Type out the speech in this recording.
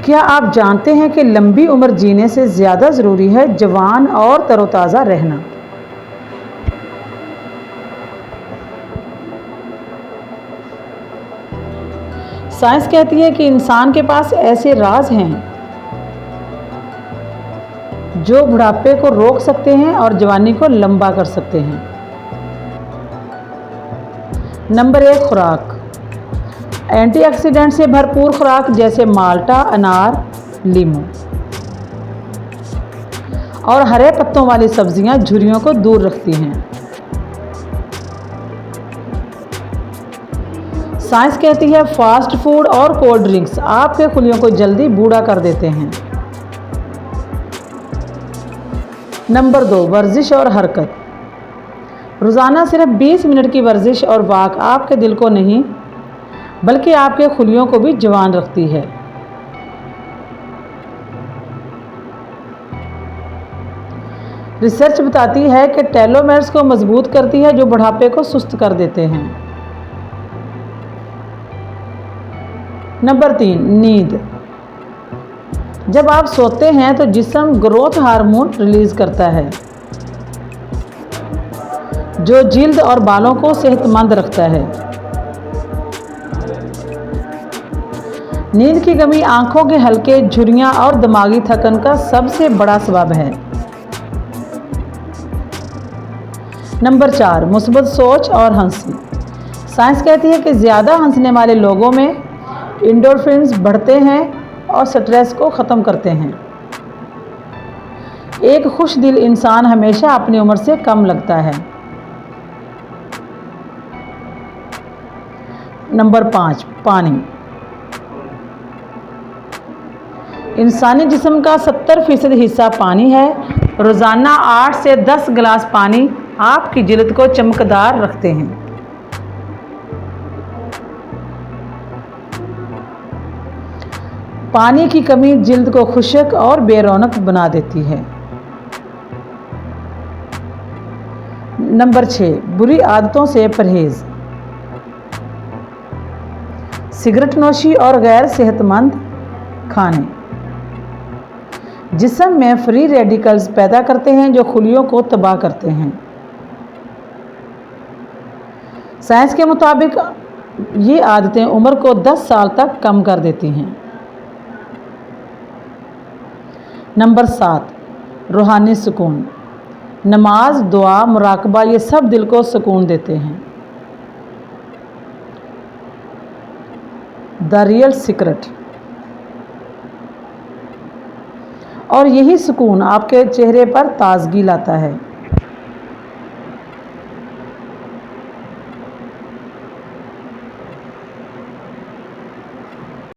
क्या आप जानते हैं कि लंबी उम्र जीने से ज़्यादा ज़रूरी है जवान और तरोताज़ा रहना। साइंस कहती है कि इंसान के पास ऐसे राज हैं जो बुढ़ापे को रोक सकते हैं और जवानी को लंबा कर सकते हैं। नंबर 1, खुराक। एंटीऑक्सीडेंट से भरपूर खुराक जैसे माल्टा, अनार, लीमू और हरे पत्तों वाली सब्जियां झुर्रियों को दूर रखती हैं। साइंस कहती है फास्ट फूड और कोल्ड ड्रिंक्स आपके खुलियों को जल्दी बूढ़ा कर देते हैं। नंबर 2, वर्जिश और हरकत। रोज़ाना सिर्फ 20 मिनट की वर्जिश और वॉक आपके दिल को नहीं बल्कि आपके खुलियों को भी जवान रखती है। रिसर्च बताती है कि टेलोमेर्स को मजबूत करती है जो बुढ़ापे को सुस्त कर देते हैं। नंबर 3, नींद। जब आप सोते हैं तो जिस्म ग्रोथ हार्मोन रिलीज करता है जो जिल्द और बालों को सेहतमंद रखता है। नींद की कमी आंखों के हल्के, झुर्रियां और दिमागी थकन का सबसे बड़ा सबब है। नंबर 4, मुस्बत सोच और हंसी। साइंस कहती है कि ज़्यादा हंसने वाले लोगों में एंडोर्फिन्स बढ़ते हैं और स्ट्रेस को ख़त्म करते हैं। एक खुश दिल इंसान हमेशा अपनी उम्र से कम लगता है। नंबर 5, पानी। इंसानी जिस्म का 70% हिस्सा पानी है। रोज़ाना 8 से 10 गिलास पानी आपकी जिल्द को चमकदार रखते हैं। पानी की कमी जिल्द को खुश्क और बेरौनक बना देती है। नंबर 6, बुरी आदतों से परहेज। सिगरेट नोशी और गैर सेहतमंद खाने जिस्म में फ्री रेडिकल्स पैदा करते हैं जो खुलियों को तबाह करते हैं। साइंस के मुताबिक ये आदतें उम्र को 10 साल तक कम कर देती हैं। नंबर 7, रूहानी सुकून। नमाज, दुआ, मुराकबा ये सब दिल को सुकून देते हैं। The real secret. और यही सुकून आपके चेहरे पर ताजगी लाता है।